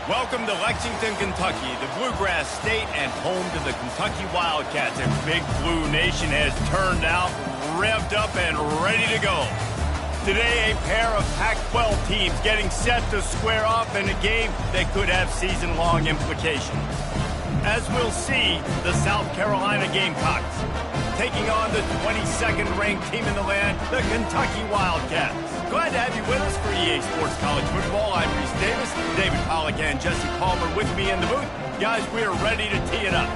Welcome to Lexington, Kentucky, the Bluegrass State and home to the Kentucky Wildcats. And Big Blue Nation has turned out, revved up, and ready to go. Today, a pair of Pac-12 teams getting set to square off in a game that could have season-long implications. As we'll see, the South Carolina Gamecocks taking on the 22nd ranked team in the land, the Kentucky Wildcats. Glad to have you with us for EA Sports College Football. I'm Reese Davis, David Pollack and Jesse Palmer with me in the booth. Guys, we are ready to tee it up.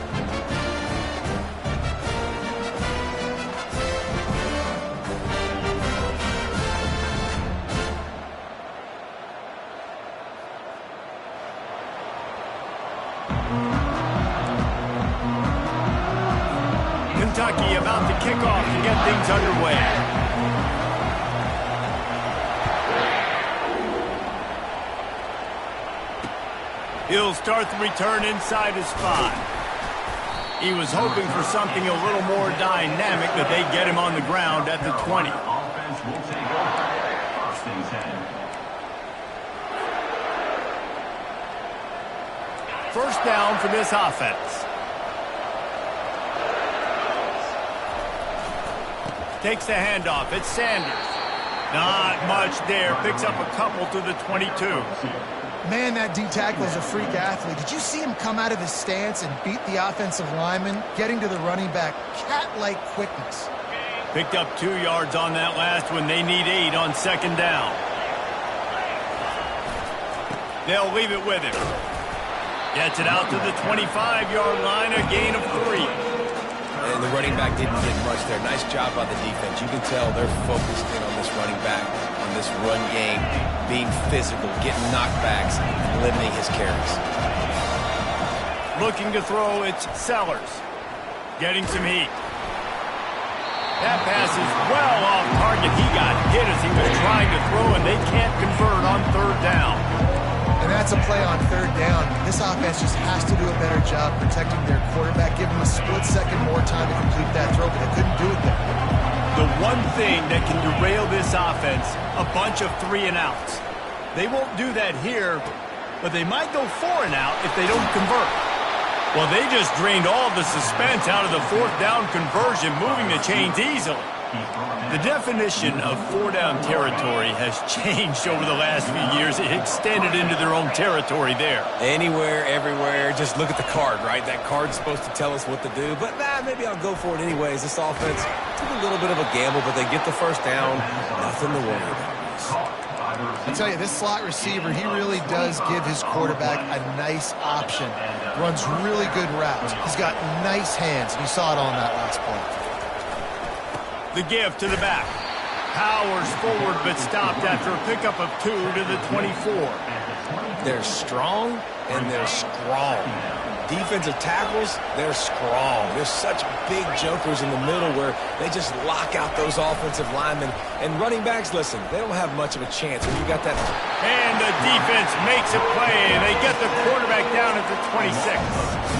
Kentucky about to kick off and get things underway. He'll start the return inside his 5. He was hoping for something a little more dynamic, but they get him on the ground at the 20. First down for this offense. Takes the handoff. It's Sanders. Not much there. Picks up a couple to the 22. Man, that D-tackle is a freak athlete. Did you see him come out of his stance and beat the offensive lineman, getting to the running back? Cat-like quickness. Picked up 2 yards on that last one. They need 8 on second down. They'll leave it with him. Gets it out to the 25-yard line, a gain of 3. And the running back didn't get much there. Nice job by the defense. You can tell they're focused in on this running back, on this run game, being physical, getting knockbacks, limiting his carries. Looking to throw, it's Sellers. Getting some heat. That pass is well off target. He got hit as he was trying to throw, and they can't convert on third down. And that's a play on third down. This offense just has to do a better job protecting their quarterback, give him a split second more time to complete that throw, but they couldn't do it there. The one thing that can derail this offense, a bunch of 3-and-outs. They won't do that here, but they might go 4-and-out if they don't convert. Well, they just drained all the suspense out of the fourth down conversion, moving the chains easily. The definition of 4-down territory has changed over the last few years. It extended into their own territory there. Anywhere, everywhere, just look at the card, right? That card's supposed to tell us what to do, but maybe I'll go for it anyways. This offense took a little bit of a gamble, but they get the first down. Nothing to worry about. I tell you, this slot receiver, he really does give his quarterback a nice option. Runs really good routes. He's got nice hands. You saw it on that last play. The give to the back. Powers forward, but stopped after a pickup of 2 to the 24. They're strong, and they're strong. Defensive tackles, they're strong. There's such big jokers in the middle where they just lock out those offensive linemen. And running backs, listen, they don't have much of a chance when you got that. And the defense makes a play, and they get the quarterback down at the 26.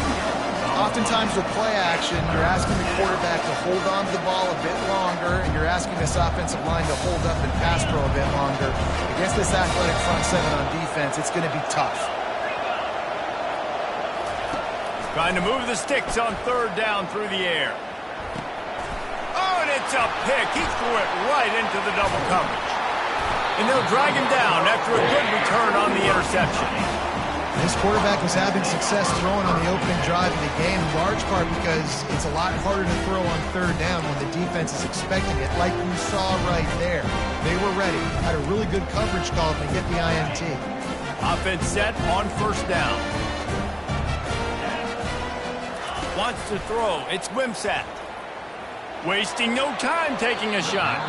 Oftentimes with play action, you're asking the quarterback to hold on to the ball a bit longer, and you're asking this offensive line to hold up and pass pro a bit longer. Against this athletic front seven on defense, it's going to be tough. Trying to move the sticks on third down through the air. Oh, and it's a pick. He threw it right into the double coverage. And they'll drag him down after a good return on the interception. This quarterback was having success throwing on the opening drive of the game, in large part because it's a lot harder to throw on third down when the defense is expecting it, like you saw right there. They were ready, had a really good coverage call to get the INT. Offense set on first down. Wants to throw. It's Wimsatt. Wasting no time taking a shot.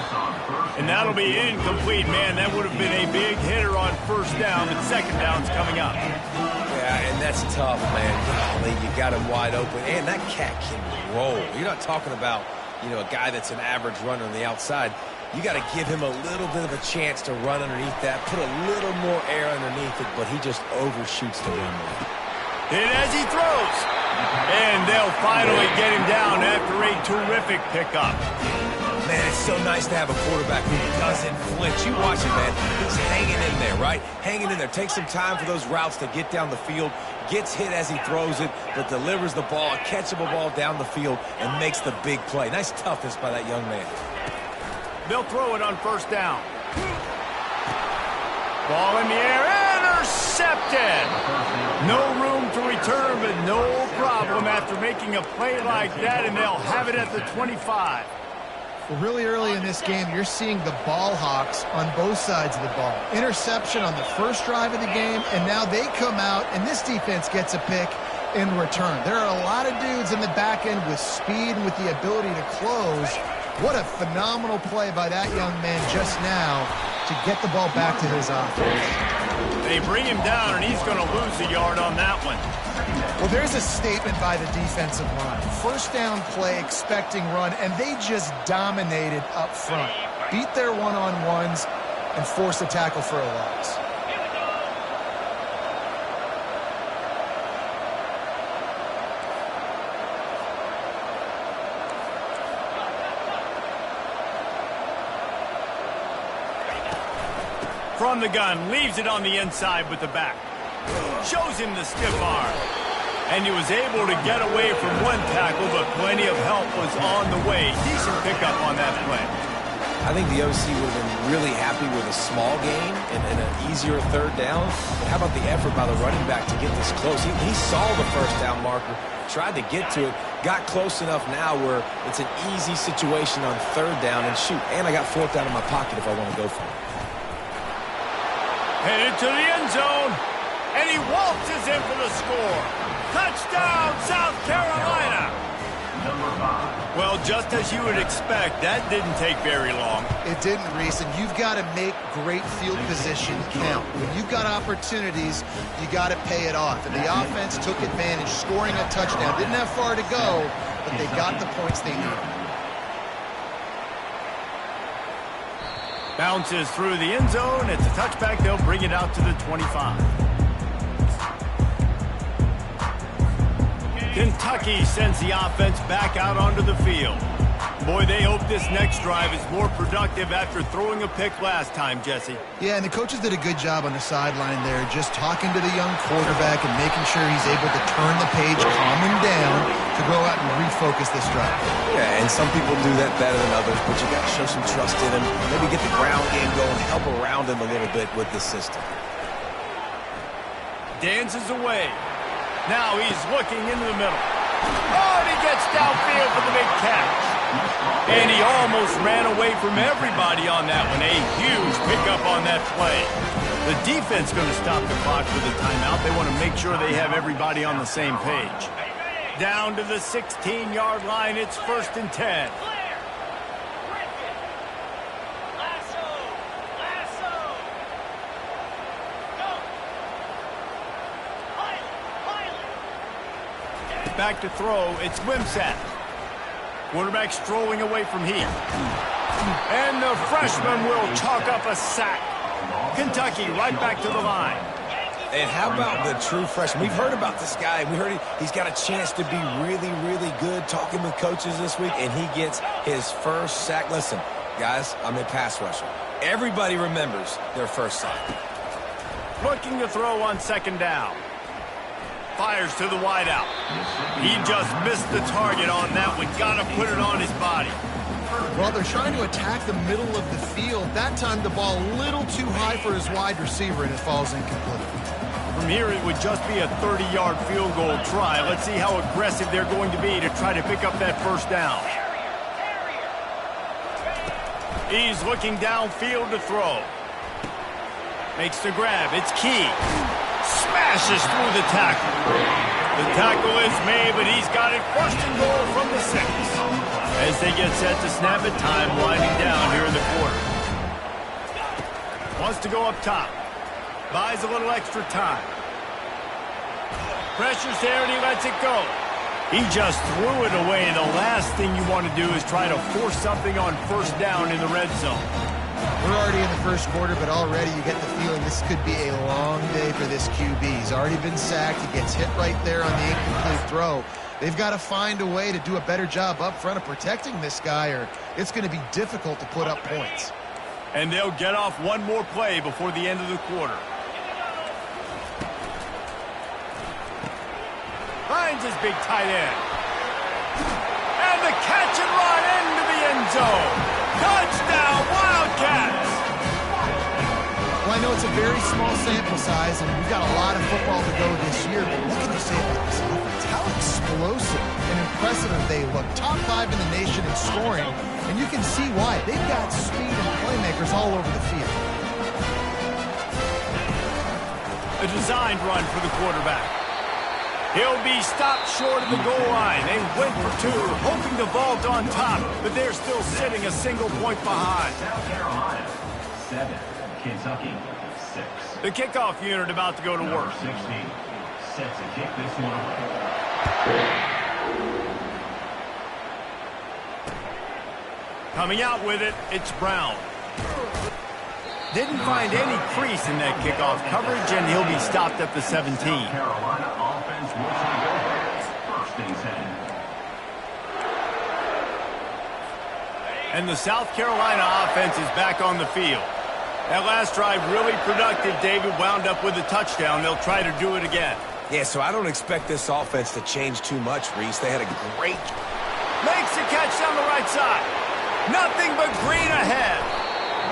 And that'll be incomplete. Man, that would have been a big hitter on first down, but second down's coming up. Yeah, and that's tough, man. Golly, you got him wide open. And that cat can roll. You're not talking about, a guy that's an average runner on the outside. You got to give him a little bit of a chance to run underneath that, put a little more air underneath it, but he just overshoots the runway. And as he throws, and they'll finally get him down after a terrific pickup. Man, it's so nice to have a quarterback who doesn't flinch. You watch it, man. He's hanging in there, right? Hanging in there. Takes some time for those routes to get down the field. Gets hit as he throws it, but delivers the ball, a catchable ball down the field, and makes the big play. Nice toughness by that young man. They'll throw it on first down. Ball in the air, intercepted. No room to return, but no problem after making a play like that, and they'll have it at the 25. Well, really early in this game, you're seeing the ball hawks on both sides of the ball. Interception on the first drive of the game, and now they come out, and this defense gets a pick in return. There are a lot of dudes in the back end with speed and with the ability to close. What a phenomenal play by that young man just now to get the ball back to his offense. They bring him down, and he's going to lose a yard on that one. Well, there's a statement by the defensive line. First down play, expecting run, and they just dominated up front. Beat their one-on-ones and forced a tackle for a loss. From the gun, leaves it on the inside with the back. Shows him the stiff arm. And he was able to get away from one tackle, but plenty of help was on the way. Decent pickup on that play. I think the OC would have been really happy with a small gain and an easier third down. But how about the effort by the running back to get this close? He saw the first down marker, tried to get to it, got close enough now where it's an easy situation on third down, and shoot, and I got fourth down in my pocket if I want to go for it. Headed to the end zone, and he waltzes in for the score. Touchdown, South Carolina! Well, just as you would expect, that didn't take very long. It didn't, Reese, and you've got to make great field position count. When you've got opportunities, you got to pay it off. And the offense took advantage, scoring a touchdown. Didn't have far to go, but they got the points they needed. Bounces through the end zone. It's a touchback. They'll bring it out to the 25. Kentucky sends the offense back out onto the field. Boy, they hope this next drive is more productive after throwing a pick last time, Jesse. Yeah, and the coaches did a good job on the sideline there, just talking to the young quarterback and making sure he's able to turn the page, calm him down, to go out and refocus this drive. Yeah, and some people do that better than others, but you got to show some trust in him, maybe get the ground game going, help around him a little bit with this system. Dances away. Now he's looking into the middle. Oh, and he gets downfield for the big catch. And he almost ran away from everybody on that one. A huge pickup on that play. The defense going to stop the clock with a timeout. They want to make sure they have everybody on the same page. Down to the 16-yard line. It's 1st and 10. Back to throw. It's Wimsatt. Quarterback strolling away from heat. And the freshman will chalk up a sack. Kentucky right back to the line. And how about the true freshman? We've heard about this guy. We heard he's got a chance to be really, really good, talking with coaches this week, and he gets his first sack. Listen, guys, I'm a pass rusher. Everybody remembers their first sack. Looking to throw on 2nd down. Fires to the wideout. He just missed the target on that one. Got to put it on his body. Well, they're trying to attack the middle of the field. That time the ball a little too high for his wide receiver, and it falls incomplete. From here, it would just be a 30-yard field goal try. Let's see how aggressive they're going to be to try to pick up that first down. He's looking downfield to throw. Makes the grab. It's Key. Smashes through the tackle. The tackle is made, but he's got it 1st and goal from the 6. As they get set to snap it, time winding down here in the quarter. Wants to go up top. Buys a little extra time. Pressure's there, and he lets it go. He just threw it away. The last thing you want to do is try to force something on 1st down in the red zone. We're already in the 1st quarter, but already you get the feeling this could be a long day for this QB. He's already been sacked. He gets hit right there on the incomplete throw. They've got to find a way to do a better job up front of protecting this guy, or it's going to be difficult to put up points. And they'll get off one more play before the end of the quarter. Finds his big tight end. And the catch and run into the end zone. Touchdown, Wildcats! Well, I know it's a very small sample size, and we've got a lot of football to go this year, but what can you say about this offense? How explosive and impressive they look. Top 5 in the nation in scoring, and you can see why. They've got speed and playmakers all over the field. A designed run for the quarterback. He'll be stopped short of the goal line. They went for 2, hoping to vault on top, but they're still sitting a single point behind. South Carolina, 7. Kentucky, 6. The kickoff unit about to go to work. 16 set to kick this one away. Coming out with it, it's Brown. Didn't find any crease in that kickoff coverage, and he'll be stopped at the 17. South Carolina offense will take over. First and 10. And the South Carolina offense is back on the field. That last drive really productive. David wound up with a touchdown. They'll try to do it again. Yeah, so I don't expect this offense to change too much, Reese. They had a great... Makes the catch down the right side. Nothing but green ahead.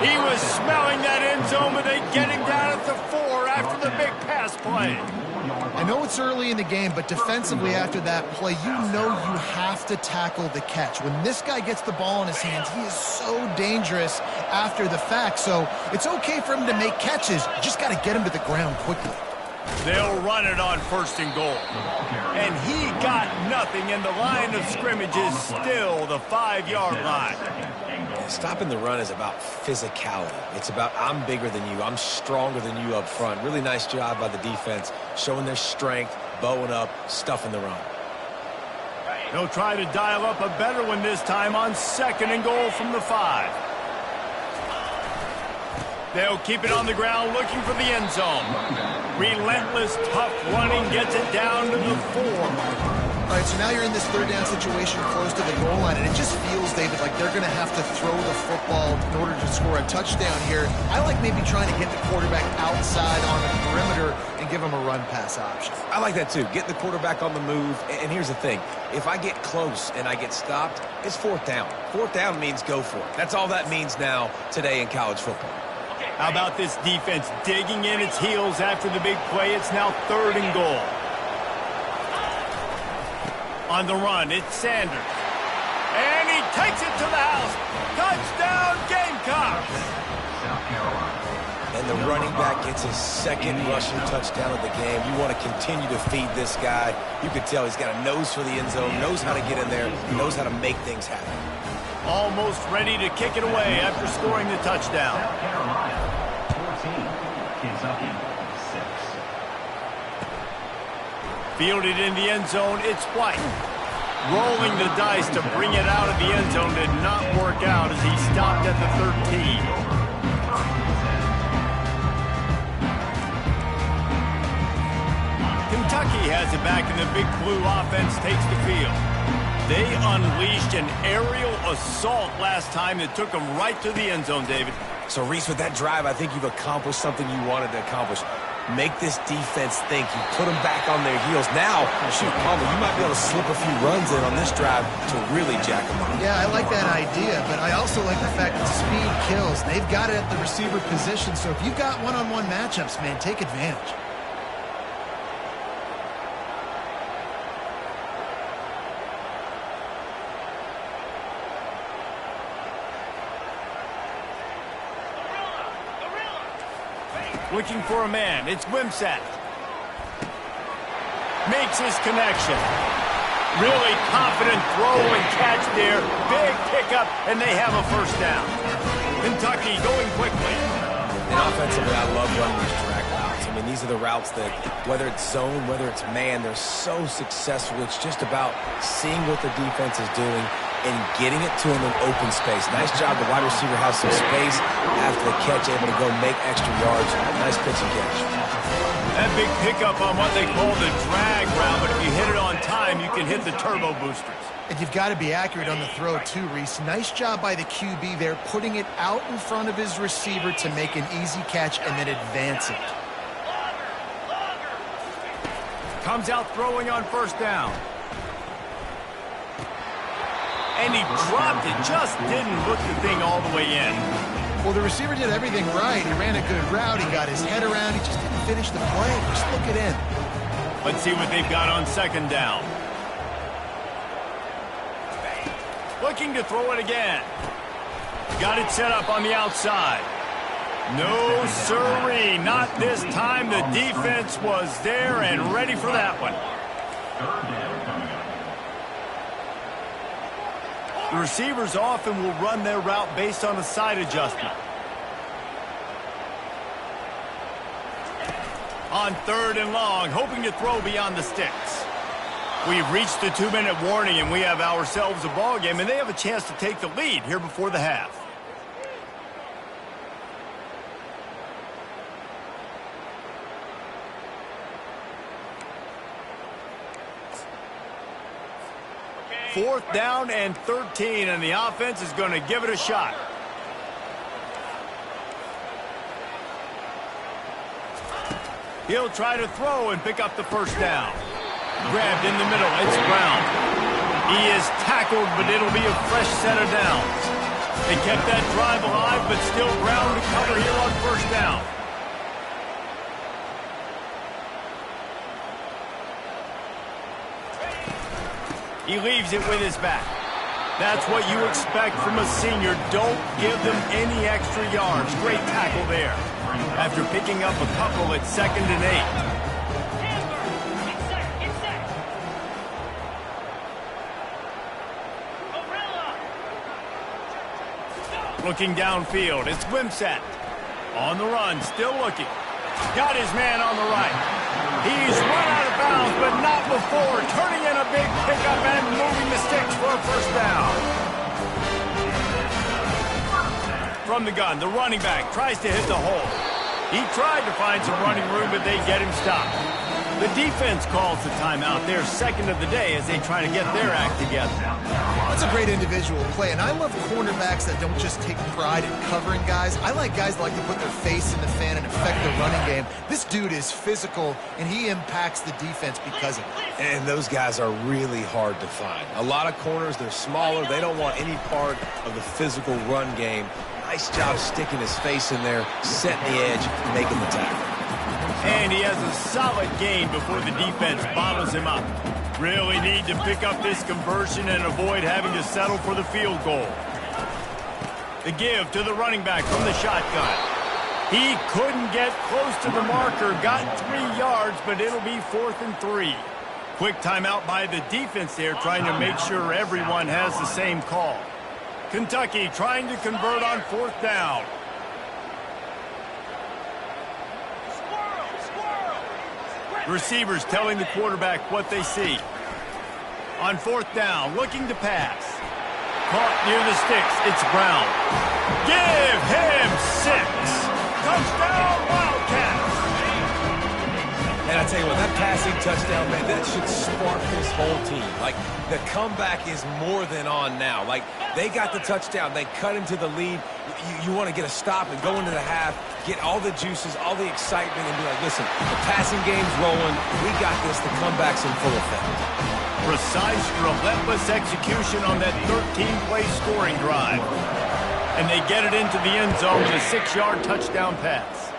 He was smelling that end zone, but they get him down at the 4 after the big pass play. I know it's early in the game, but defensively after that play, you know you have to tackle the catch. When this guy gets the ball in his hands, he is so dangerous after the fact. So it's okay for him to make catches. You just got to get him to the ground quickly. They'll run it on 1st and goal. And he got nothing, and the line of scrimmage is still the 5-yard line. Stopping the run is about physicality. It's about I'm bigger than you. I'm stronger than you up front. Really nice job by the defense, showing their strength, bowing up, stuffing the run. They'll try to dial up a better one this time on 2nd and goal from the 5. They'll keep it on the ground looking for the end zone. Relentless, tough running gets it down to the 4. All right, so now you're in this 3rd down situation close to the goal line, and it just feels, David, like they're going to have to throw the football in order to score a touchdown here. I like maybe trying to get the quarterback outside on the perimeter and give him a run-pass option. I like that, too. Get the quarterback on the move. And here's the thing. If I get close and I get stopped, it's 4th down. 4th down means go for it. That's all that means now today in college football. How about this defense digging in its heels after the big play? It's now 3rd and goal. On the run, it's Sanders. And he takes it to the house. Touchdown, Gamecocks! South Carolina. And the running back gets his 2nd rushing touchdown of the game. You want to continue to feed this guy. You can tell he's got a nose for the end zone, knows how to get in there, knows how to make things happen. Almost ready to kick it away after scoring the touchdown. South Carolina, 14. Kentucky, 6. Fielded in the end zone, it's White. Rolling the dice to bring it out of the end zone did not work out as he stopped at the 13. Kentucky has it back, and the Big Blue offense takes the field. They unleashed an aerial assault last time that took them right to the end zone, David. So, Reese, with that drive, I think you've accomplished something you wanted to accomplish. Make this defense think. You put them back on their heels. Now, shoot, Palmer, you might be able to slip a few runs in on this drive to really jack them up. Yeah, I like that idea, but I also like the fact that speed kills. They've got it at the receiver position, so if you've got one-on-one matchups, man, take advantage. Looking for a man. It's Wimsatt. Makes his connection. Really confident throw and catch there. Big pickup, and they have a 1st down. Kentucky going quickly. And offensively, I love running these track routes. I mean, these are the routes that, whether it's zone, whether it's man, they're so successful. It's just about seeing what the defense is doing and getting it to him in open space. Nice job. The wide receiver has some space after the catch, able to go make extra yards. Nice pitch and catch. That big pickup on what they call the drag route, but if you hit it on time, you can hit the turbo boosters. And you've got to be accurate on the throw too, Reese. Nice job by the QB there, putting it out in front of his receiver to make an easy catch and then advance it. Comes out throwing on first down. And he dropped it, just didn't hook the thing all the way in. Well, the receiver did everything right. He ran a good route. He got his head around. He just didn't finish the play. Just look it in. Let's see what they've got on second down. Looking to throw it again. Got it set up on the outside. No, sirree, not this time. The defense was there and ready for that one. The receivers often will run their route based on a side adjustment. On third and long, hoping to throw beyond the sticks. We've reached the 2-minute warning, and we have ourselves a ball game, and they have a chance to take the lead here before the half. Fourth down and 13, and the offense is going to give it a shot. He'll try to throw and pick up the first down. Grabbed in the middle. It's Brown. He is tackled, but it'll be a fresh set of downs. They kept that drive alive, but still ground to cover here on first down. He leaves it with his back. That's what you expect from a senior. Don't give them any extra yards. Great tackle there. After picking up a couple at 2nd and 8. Looking downfield, it's Wimsatt. On the run, still looking. Got his man on the right. He's run out of bounds, but not before. Turning in a big pickup and moving the sticks for a first down. From the gun, the running back tries to hit the hole. He tried to find some running room, but they get him stopped. The defense calls the timeout. They're second of the day as they try to get their act together. That's a great individual play, and I love cornerbacks that don't just take pride in covering guys. I like guys that like to put their face in the fan and affect the running game. This dude is physical, and he impacts the defense because of it. And those guys are really hard to find. A lot of corners, they're smaller. They don't want any part of the physical run game. Nice job sticking his face in there, setting the edge, making the tackle. And he has a solid gain before the defense bottles him up. Really need to pick up this conversion and avoid having to settle for the field goal. The give to the running back from the shotgun. He couldn't get close to the marker, got 3 yards, but it'll be 4th and 3. Quick timeout by the defense there, trying to make sure everyone has the same call. Kentucky trying to convert on 4th down. Receivers telling the quarterback what they see. On 4th down, looking to pass. Caught near the sticks, it's Brown. Give him 6. Touchdown, Wildcats. And I tell you what, that passing touchdown, man, that should spark this whole team. Like, the comeback is more than on now. Like, they got the touchdown. They cut into the lead. You want to get a stop and go into the half, get all the juices, all the excitement, and be like, listen, the passing game's rolling. We got this. The comeback's in full effect. Precise, relentless execution on that 13-play scoring drive. And they get it into the end zone with a 6-yard touchdown pass.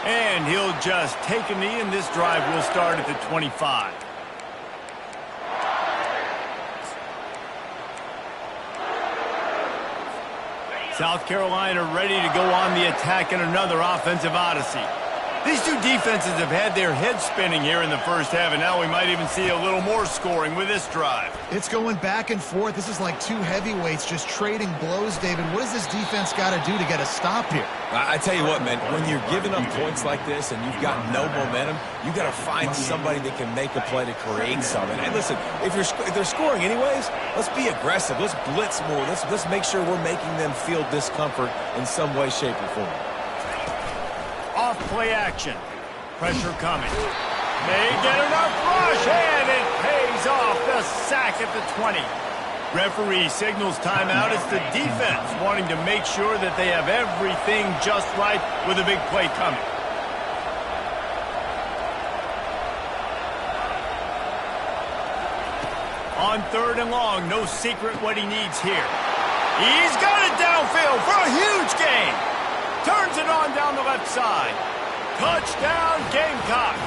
And he'll just take a knee, and this drive will start at the 25. South Carolina ready to go on the attack in another offensive odyssey. These two defenses have had their heads spinning here in the first half, and now we might even see a little more scoring with this drive. It's going back and forth. This is like two heavyweights just trading blows, David. What does this defense got to do to get a stop here? I tell you what, man, when you're giving up points like this and you've got no momentum, you got to find somebody that can make a play to create something. And listen, if they're scoring anyways, let's be aggressive. Let's blitz more. Let's make sure we're making them feel discomfort in some way, shape, or form. play action. Pressure coming. They get enough rush, and it pays off. The sack at the 20. Referee signals timeout. It's the defense wanting to make sure that they have everything just right with a big play coming. On 3rd and long, no secret what he needs here. He's got it downfield for a huge gain. Turns it on down the left side. Touchdown, Gamecocks.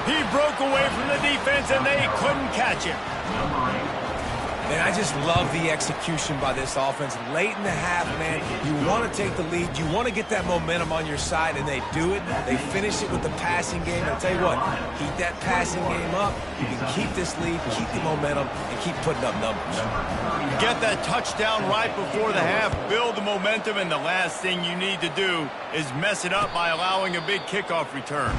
He broke away from the defense, and they couldn't catch him. And I just love the execution by this offense. Late in the half, man, you want to take the lead. You want to get that momentum on your side, and they do it. They finish it with the passing game. I'll tell you what, keep that passing game up. You can keep this lead, keep the momentum, and keep putting up numbers. Get that touchdown right before the half, build the momentum, and the last thing you need to do is mess it up by allowing a big kickoff return.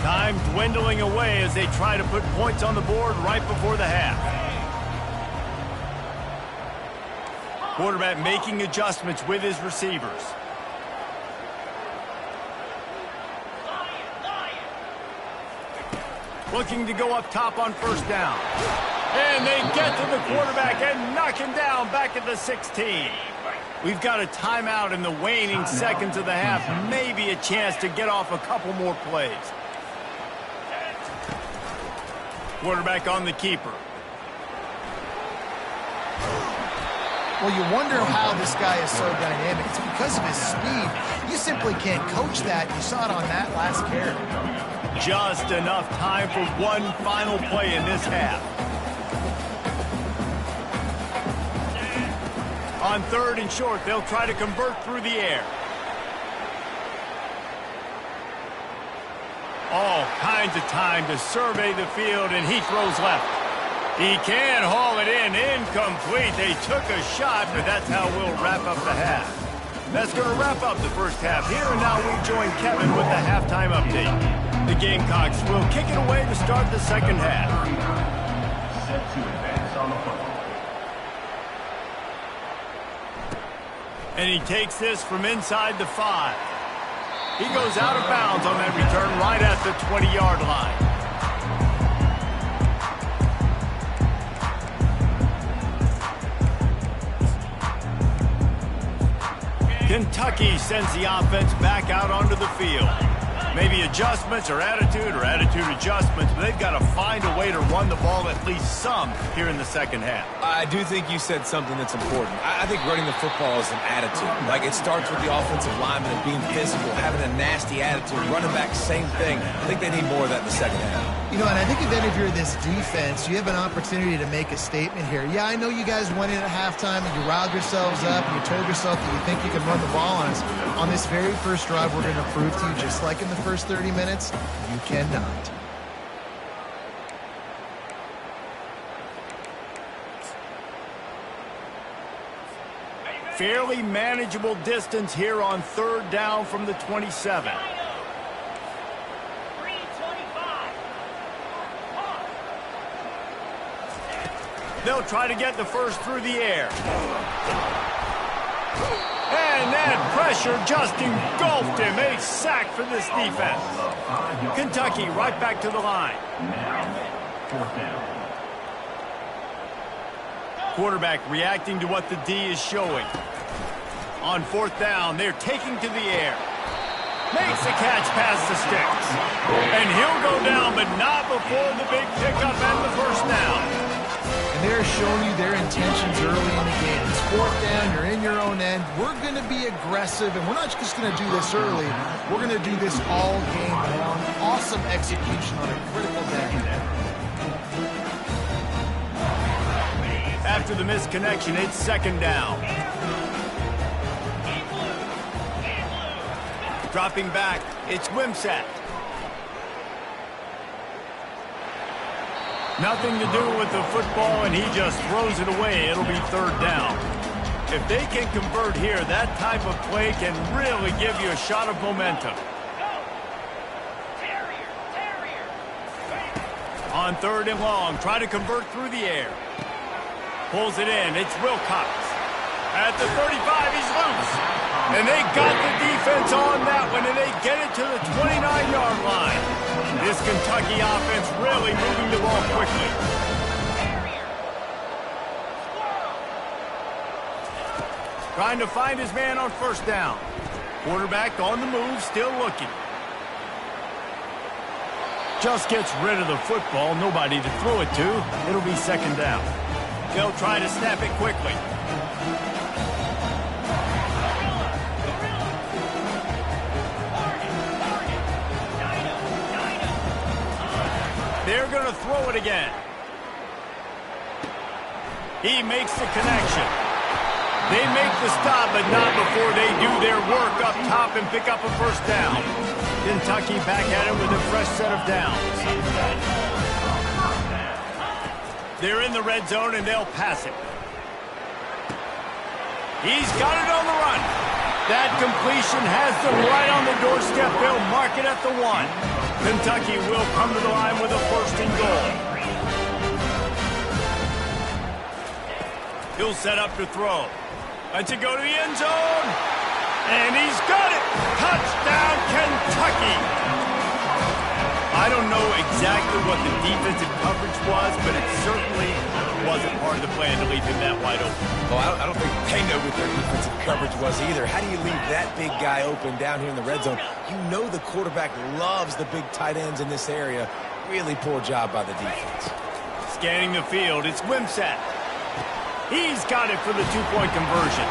Time dwindling away as they try to put points on the board right before the half. Quarterback making adjustments with his receivers. Looking to go up top on 1st down. And they get to the quarterback and knock him down back at the 16. We've got a timeout in the waning seconds of the half. Maybe a chance to get off a couple more plays. Quarterback on the keeper. Well, you wonder how this guy is so dynamic. It's because of his speed. You simply can't coach that. You saw it on that last carry. Just enough time for one final play in this half. On 3rd and short, they'll try to convert through the air. All kinds of time to survey the field, and he throws left. He can haul it in. Incomplete. They took a shot, but that's how we'll wrap up the half. That's going to wrap up the first half here, and now we join Kevin with the halftime update. The Gamecocks will kick it away to start the second half. Set to advance on the football. And he takes this from inside the 5. He goes out of bounds on that return right at the 20-yard line. Kentucky sends the offense back out onto the field. Maybe adjustments or attitude adjustments, but they've got to find a way to run the ball at least some here in the second half. I do think you said something that's important. I think running the football is an attitude. Like, it starts with the offensive lineman and being physical, having a nasty attitude. Running back, same thing. I think they need more of that in the second half. You know, and I think then if you're this defense, you have an opportunity to make a statement here. Yeah, I know you guys went in at halftime and you riled yourselves up and you told yourself that you think you can run the ball on us. On this very first drive, we're going to prove to you, just like in the first 30 minutes, you cannot. Fairly manageable distance here on 3rd down from the 27. They'll try to get the first through the air. And that pressure just engulfed him. A sack for this defense. Kentucky right back to the line. Now, 4th down. Quarterback reacting to what the D is showing. On 4th down, they're taking to the air. Makes the catch past the sticks. And he'll go down, but not before the big pickup and the first down. And they're showing you their intentions early in the game. It's 4th down, you're in your own end. We're going to be aggressive, and we're not just going to do this early. We're going to do this all game long. Awesome execution on a critical down. After the missed connection, it's 2nd down. Dropping back, it's Wimsatt. Nothing to do with the football, and he just throws it away. It'll be 3rd down. If they can convert here, that type of play can really give you a shot of momentum. On 3rd and long, try to convert through the air. Pulls it in. It's Wilcox. At the 35, he's loose. And they got the defense on that one, and they get it to the 29-yard line. This Kentucky offense really moving the ball quickly. Trying to find his man on first down. Quarterback on the move, still looking. Just gets rid of the football, nobody to throw it to. It'll be second down. They'll try to snap it quickly. They're going to throw it again. He makes the connection. They make the stop, but not before they do their work up top and pick up a first down. Kentucky back at it with a fresh set of downs. They're in the red zone, and they'll pass it. He's got it on the run. That completion has them right on the doorstep. They'll mark it at the 1. Kentucky will come to the line with a first and goal. He'll set up to throw. And to go to the end zone. And he's got it. Touchdown, Kentucky. I don't know exactly what the defensive coverage was, but it certainly wasn't part of the plan to leave him that wide open. Well, I don't think they know what their defensive coverage was either. How do you leave that big guy open down here in the red zone? You know the quarterback loves the big tight ends in this area. Really poor job by the defense. Scanning the field, it's Wimsatt. He's got it for the two-point conversion.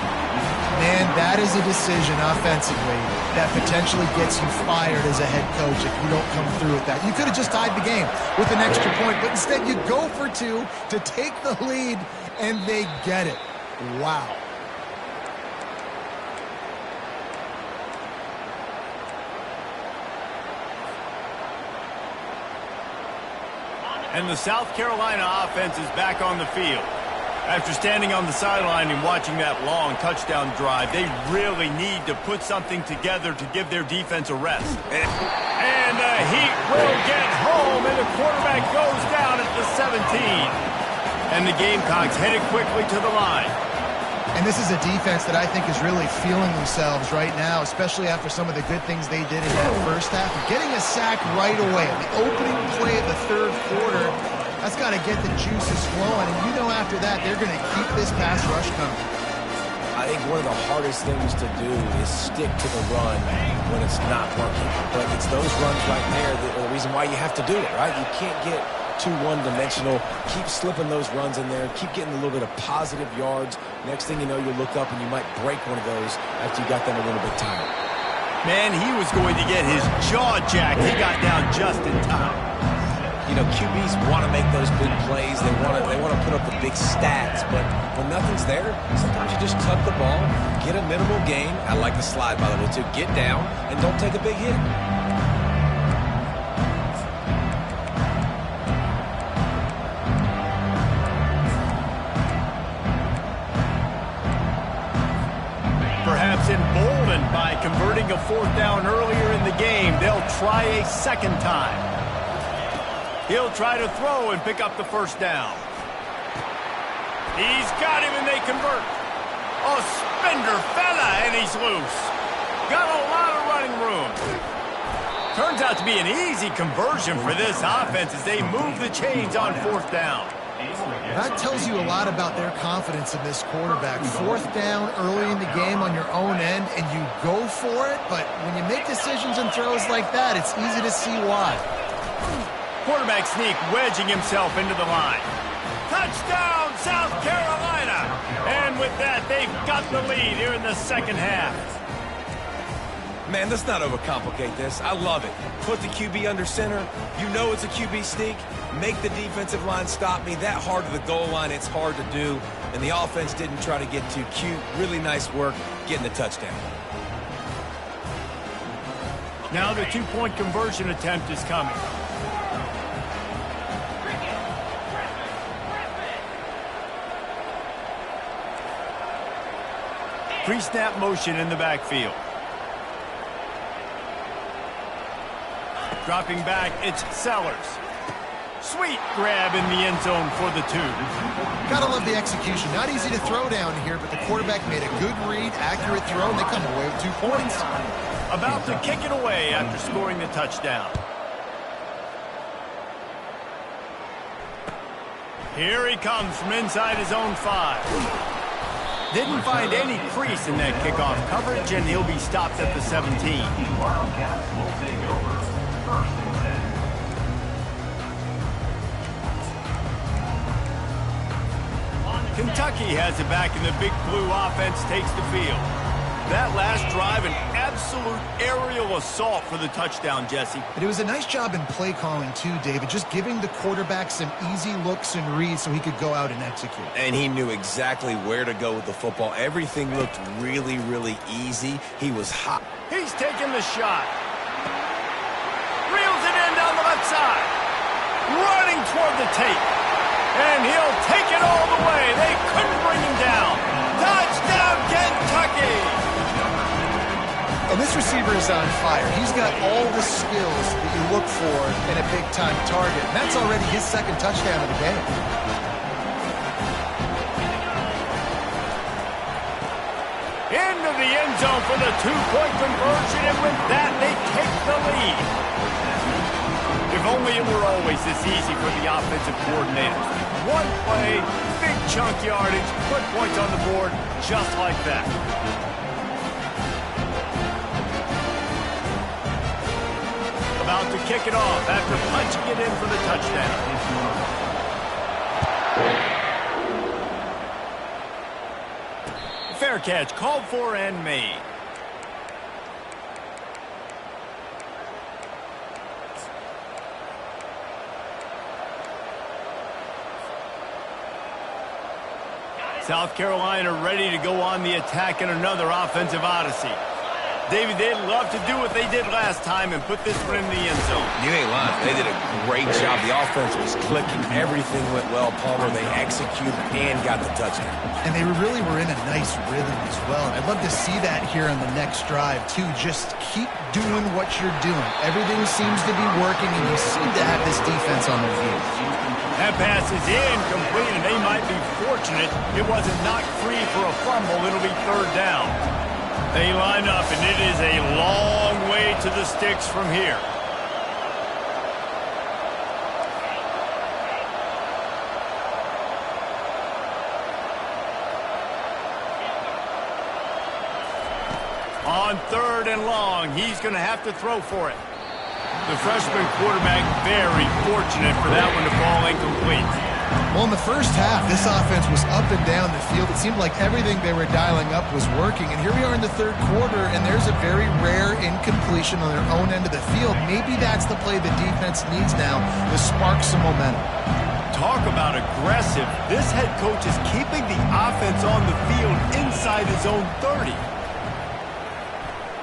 Man, that is a decision offensively that potentially gets you fired as a head coach if you don't come through with that. You could have just tied the game with an extra point, but instead you go for 2 to take the lead, and they get it. Wow. And the South Carolina offense is back on the field. After standing on the sideline and watching that long touchdown drive, they really need to put something together to give their defense a rest. And the Heat will get home, and the quarterback goes down at the 17. And the Gamecocks headed quickly to the line. And this is a defense that I think is really feeling themselves right now, especially after some of the good things they did in that first half. Getting a sack right away, the opening play of the third quarter, that's got to get the juices flowing. And you know after that, they're going to keep this pass rush coming. I think one of the hardest things to do is stick to the run when it's not working. But it's those runs right there that are the reason why you have to do it, right? You can't get too one-dimensional. Keep slipping those runs in there. Keep getting a little bit of positive yards. Next thing you know, you look up and you might break one of those after you got them a little bit tired. Man, he was going to get his jaw jacked. He got down just in time. You know, QBs want to make those big plays. They want to put up the big stats. But when nothing's there, sometimes you just tuck the ball, get a minimal gain. I like the slide, by the way, too. Get down and don't take a big hit. Perhaps emboldened by converting a fourth down earlier in the game, they'll try a second time. He'll try to throw and pick up the first down. He's got him, and they convert. A spender fella, and he's loose. Got a lot of running room. Turns out to be an easy conversion for this offense as they move the chains on fourth down. That tells you a lot about their confidence in this quarterback. Fourth down early in the game on your own end, and you go for it, but when you make decisions and throws like that, it's easy to see why. Quarterback sneak wedging himself into the line. Touchdown, South Carolina! And with that, they've got the lead here in the second half. Man, let's not overcomplicate this. I love it. Put the QB under center. You know it's a QB sneak. Make the defensive line stop me. That hard to the goal line, it's hard to do. And the offense didn't try to get too cute. Really nice work getting the touchdown. Now the two-point conversion attempt is coming. Pre-snap motion in the backfield. Dropping back, it's Sellers. Sweet grab in the end zone for the 2. Gotta love the execution. Not easy to throw down here, but the quarterback made a good read, accurate throw, and they come away with 2 points. About to kick it away after scoring the touchdown. Here he comes from inside his own 5. Didn't find any crease in that kickoff coverage, and he'll be stopped at the 17. Wildcats will take over. First and 10. Kentucky has it back, and the Big Blue offense takes the field. That last drive, an absolute aerial assault for the touchdown, Jesse. But it was a nice job in play calling too, David, just giving the quarterback some easy looks and reads so he could go out and execute. And he knew exactly where to go with the football. Everything looked really, really easy. He was hot. He's taking the shot. Reels it in down the left side. Running toward the tape. And he'll take it all the way. They couldn't bring him down. Touchdown, Kentucky! And this receiver is on fire. He's got all the skills that you look for in a big-time target. And that's already his 2nd touchdown of the game. Into the end zone for the 2-point conversion, and with that, they take the lead. If only it were always this easy for the offensive coordinators. One play, big chunk yardage, quick points on the board, just like that. About to kick it off after punching it in for the touchdown. Fair catch, called for and made. South Carolina ready to go on the attack in another offensive odyssey. David, they'd love to do what they did last time and put this one in the end zone. You ain't lying. They did a great job. The offense was clicking. Everything went well. Palmer, they executed and got the touchdown. And they really were in a nice rhythm as well. And I'd love to see that here on the next drive, too. Just keep doing what you're doing. Everything seems to be working, and you seem to have this defense on their heels. That pass is incomplete, and they might be fortunate it wasn't knocked free for a fumble. It'll be 3rd down. They line up, and it is a long way to the sticks from here. On 3rd and long, he's going to have to throw for it. The freshman quarterback very fortunate for that one to fall incomplete. Well, in the first half, this offense was up and down the field. It seemed like everything they were dialing up was working. And here we are in the 3rd quarter, and there's a very rare incompletion on their own end of the field. Maybe that's the play the defense needs now to spark some momentum. Talk about aggressive. This head coach is keeping the offense on the field inside his own 30.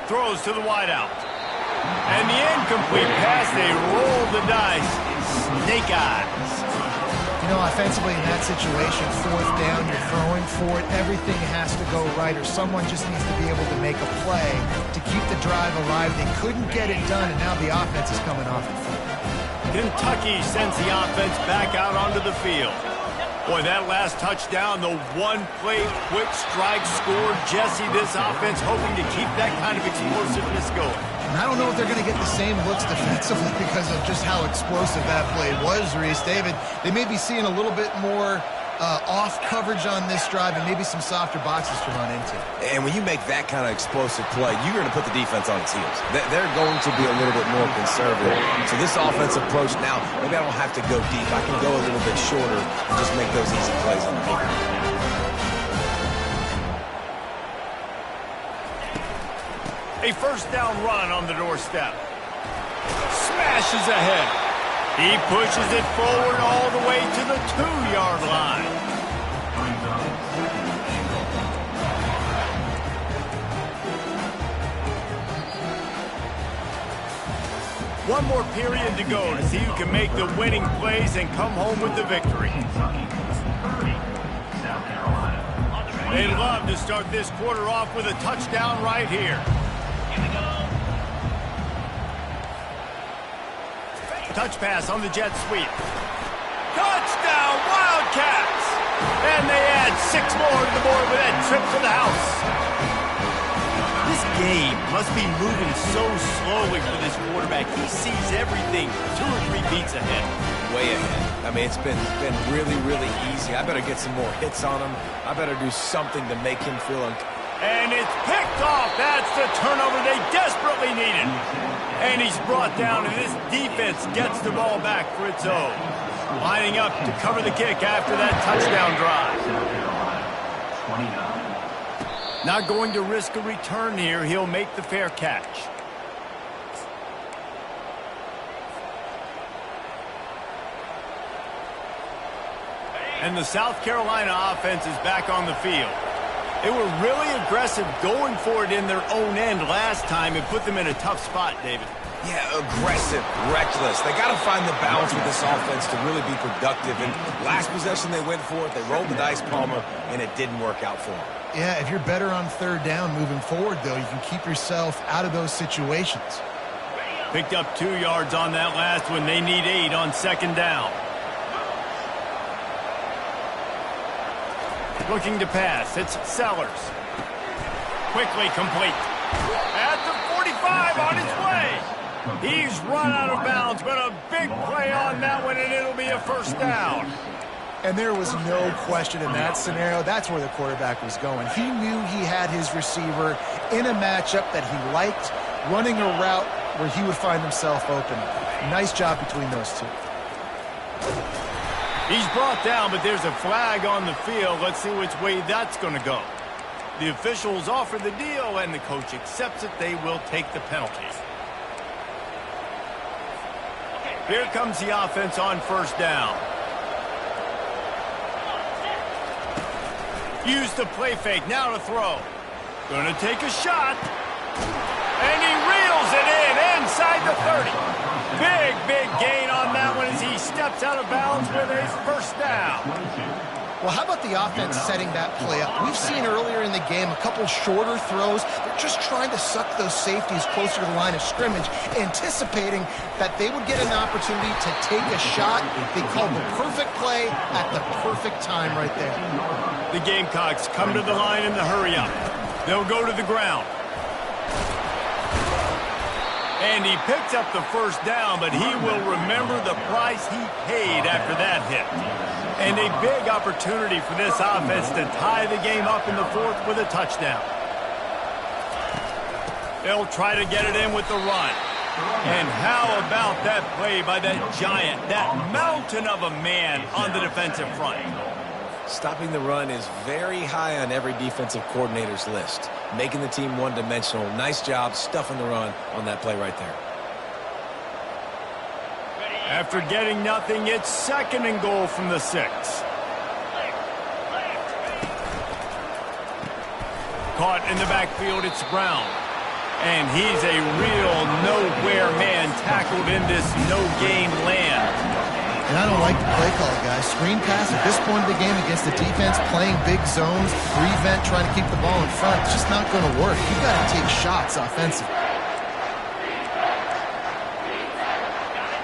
Throws to the wideout. And the incomplete pass, they roll the dice. Snake eyes. You know, offensively in that situation, 4th down, you're throwing for it. Everything has to go right, or someone just needs to be able to make a play to keep the drive alive. They couldn't get it done, and now the offense is coming off the field. Kentucky sends the offense back out onto the field. Boy, that last touchdown, the one-play quick strike score. Jesse, this offense hoping to keep that kind of explosiveness going. And I don't know if they're going to get the same looks defensively because of just how explosive that play was, Reese. David, they may be seeing a little bit more off coverage on this drive and maybe some softer boxes to run into. And when you make that kind of explosive play, you're going to put the defense on its heels. They're going to be a little bit more conservative. So this offensive approach now, maybe I don't have to go deep. I can go a little bit shorter and just make those easy plays on the field. A 1st down run on the doorstep. Smashes ahead. He pushes it forward all the way to the 2-yard line. One more period to go to see who can make the winning plays and come home with the victory. They'd love to start this quarter off with a touchdown right here. Touch pass on the jet sweep. Wildcats. And they add 6 more to the board with that trip to the house. This game must be moving so slowly for this quarterback. He sees everything 2 or 3 beats ahead. Way ahead. I mean, it's been really, really easy. I better get some more hits on him. I better do something to make him feel And it's picked off. That's the turnover they desperately needed. And he's brought down, and this defense gets the ball back for its own. Lining up to cover the kick after that touchdown drive. 29. Not going to risk a return here. He'll make the fair catch. And the South Carolina offense is back on the field. They were really aggressive going for it in their own end last time and put them in a tough spot, David. Yeah, aggressive, reckless. They got to find the balance with this offense to really be productive. And last possession they went for it. They rolled the dice, Palmer, and it didn't work out for them. Yeah, if you're better on 3rd down moving forward, though, you can keep yourself out of those situations. Picked up 2 yards on that last one. They need 8 on 2nd down. Looking to pass. It's Sellers. Quickly complete. At the 45 on his way. He's run out of bounds, but a big play on that one, and it'll be a 1st down. And there was no question in that scenario. That's where the quarterback was going. He knew he had his receiver in a matchup that he liked, running a route where he would find himself open. Nice job between those two. He's brought down, but there's a flag on the field. Let's see which way that's going to go. The officials offer the deal, and the coach accepts it. They will take the penalty. Here comes the offense on 1st down. Use the play fake. Now to throw. Going to take a shot. And he reels it in inside the 30. Big gain on that one as he steps out of bounds with a 1st down. Well, how about the offense setting that play up? We've seen earlier in the game a couple shorter throws. They're just trying to suck those safeties closer to the line of scrimmage, anticipating that they would get an opportunity to take a shot. They called the perfect play at the perfect time right there. The Gamecocks come to the line in the hurry-up. They'll go to the ground. And he picks up the 1st down, but he will remember the price he paid after that hit. And a big opportunity for this offense to tie the game up in the 4th with a touchdown. They'll try to get it in with the run. And how about that play by that giant, that mountain of a man on the defensive front? Stopping the run is very high on every defensive coordinator's list. Making the team one-dimensional. Nice job stuffing the run on that play right there. After getting nothing, it's 2nd and goal from the 6. Caught in the backfield, it's Brown. And he's a real nowhere man tackled in this no-gain land. And I don't like the play call, guys. Screen pass at this point of the game against the defense, playing big zones, prevent, trying to keep the ball in front. It's just not going to work. You've got to take shots offensively.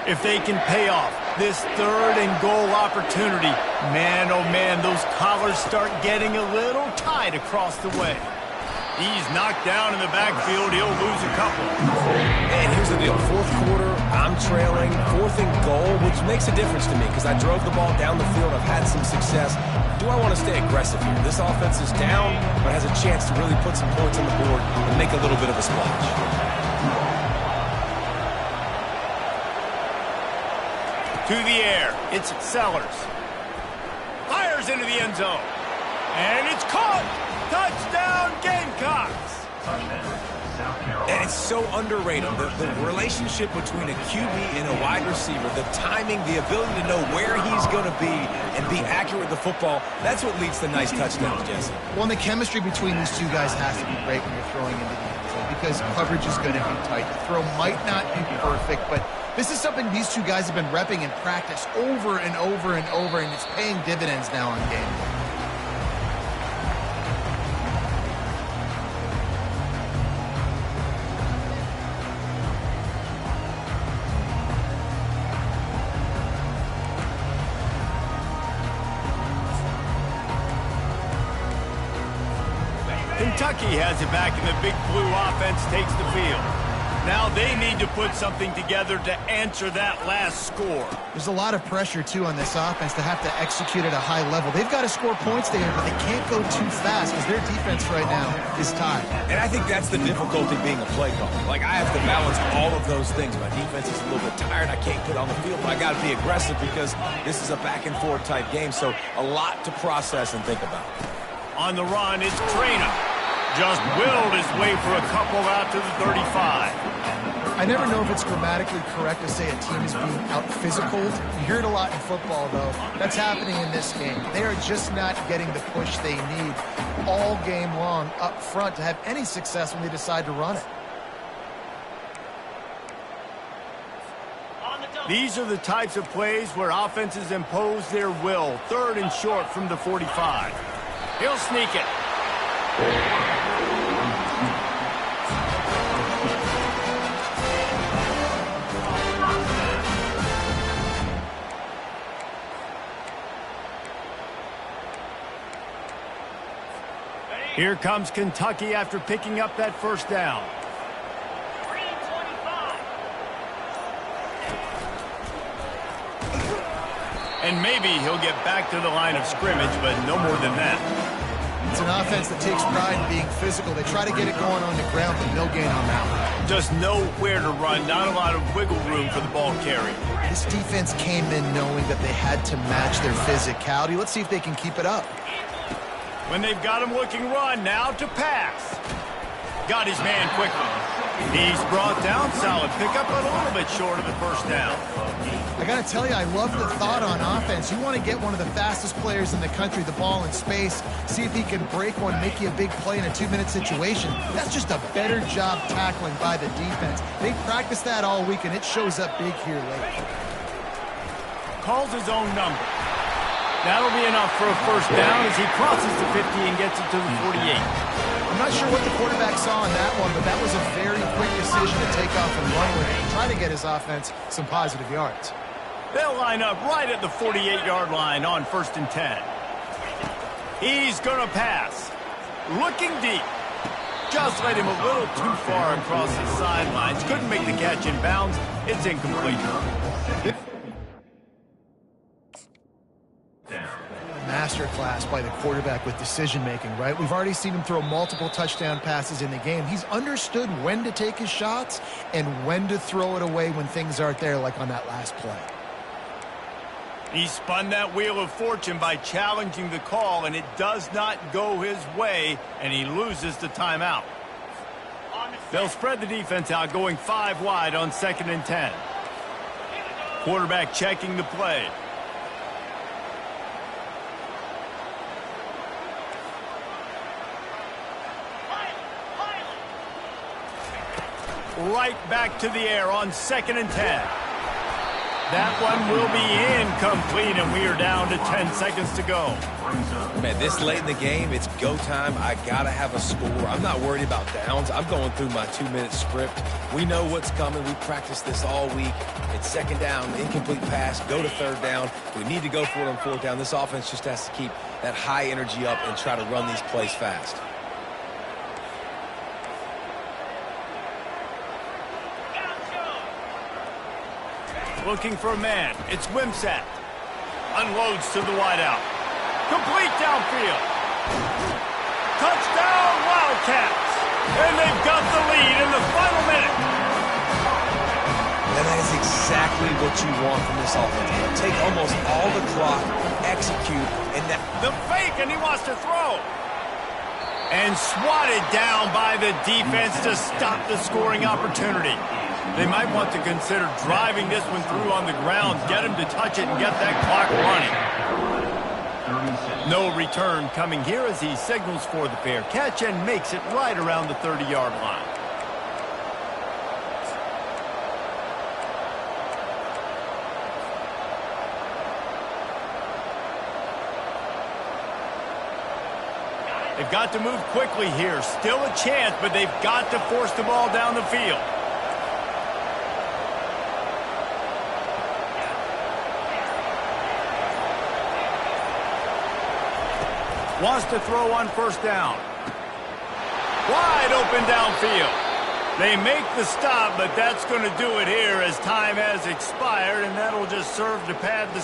If they can pay off this 3rd and goal opportunity, man, oh man, those collars start getting a little tight across the way. He's knocked down in the backfield. He'll lose a couple. And here's the deal. 4th quarter, I'm trailing. 4th and goal, which makes a difference to me because I drove the ball down the field. I've had some success. Do I want to stay aggressive here? This offense is down, but has a chance to really put some points on the board and make a little bit of a splash. To the air. It's Sellers. Fires into the end zone. And it's caught. Touchdown, Gamecocks. And it's so underrated. The relationship between a QB and a wide receiver, the timing, the ability to know where he's going to be and be accurate with the football, that's what leads to nice touchdowns, Jesse. Well, and the chemistry between these two guys has to be great when you're throwing into the end zone because coverage is going to be tight. The throw might not be perfect, but this is something these two guys have been repping in practice over and over and over, and it's paying dividends now on game day. Kentucky has it back, and the Big Blue offense takes the field. Now they need to put something together to answer that last score. There's a lot of pressure, too, on this offense to have to execute at a high level. They've got to score points there, but they can't go too fast because their defense right now is tired. And I think that's the difficulty being a play caller. Like, I have to balance all of those things. My defense is a little bit tired. I can't get on the field, but I got to be aggressive because this is a back-and-forth type game, so a lot to process and think about. On the run, it's Trainer. Just willed his way for a couple out to the 35. I never know if it's grammatically correct to say a team is being out-physicaled. You hear it a lot in football, though. That's happening in this game. They are just not getting the push they need all game long up front to have any success when they decide to run it. These are the types of plays where offenses impose their will. 3rd and short from the 45. He'll sneak it. Here comes Kentucky after picking up that first down. And maybe he'll get back to the line of scrimmage, but no more than that. It's an offense that takes pride in being physical. They try to get it going on the ground, but no gain on that one. Just nowhere to run, not a lot of wiggle room for the ball carrier. This defense came in knowing that they had to match their physicality. Let's see if they can keep it up. When they've got him looking run, now to pass. Got his man quickly. He's brought down, solid pickup, but a little bit short of the first down. I got to tell you, I love the thought on offense. You want to get one of the fastest players in the country the ball in space, see if he can break one, make you a big play in a 2-minute situation. That's just a better job tackling by the defense. They practiced that all week, and it shows up big here late. Calls his own number. That'll be enough for a first down as he crosses the 50 and gets it to the 48. I'm not sure what the quarterback saw on that one, but that was a very quick decision to take off and run with it and try to get his offense some positive yards. They'll line up right at the 48-yard line on 1st and 10. He's going to pass. Looking deep. Just led him a little too far across the sidelines. Couldn't make the catch in bounds. It's incomplete. Masterclass by the quarterback with decision-making, right? We've already seen him throw multiple touchdown passes in the game. He's understood when to take his shots and when to throw it away when things aren't there, like on that last play. He spun that wheel of fortune by challenging the call, and it does not go his way, and he loses the timeout. They'll spread the defense out, going 5 wide on 2nd and 10. Quarterback checking the play. Right back to the air on 2nd and 10. That one will be incomplete, and we are down to 10 seconds to go. Man, this late in the game, it's go time. I got to have a score. I'm not worried about downs. I'm going through my 2-minute script. We know what's coming. We practiced this all week. It's 2nd down, incomplete pass, go to 3rd down. We need to go for it on 4th down. This offense just has to keep that high energy up and try to run these plays fast. Looking for a man. It's Wimsatt. Unloads to the wideout. Complete downfield. Touchdown, Wildcats. And they've got the lead in the final minute. And that is exactly what you want from this offense. Take almost all the clock, execute, and that... The fake, and he wants to throw. And swatted down by the defense to stop the scoring opportunity. They might want to consider driving this one through on the ground, get him to touch it and get that clock running. No return coming here as he signals for the fair catch and makes it right around the 30-yard line. They've got to move quickly here. Still a chance, but they've got to force the ball down the field. Wants to throw on 1st down. Wide open downfield. They make the stop, but that's going to do it here as time has expired, and that'll just serve to pad the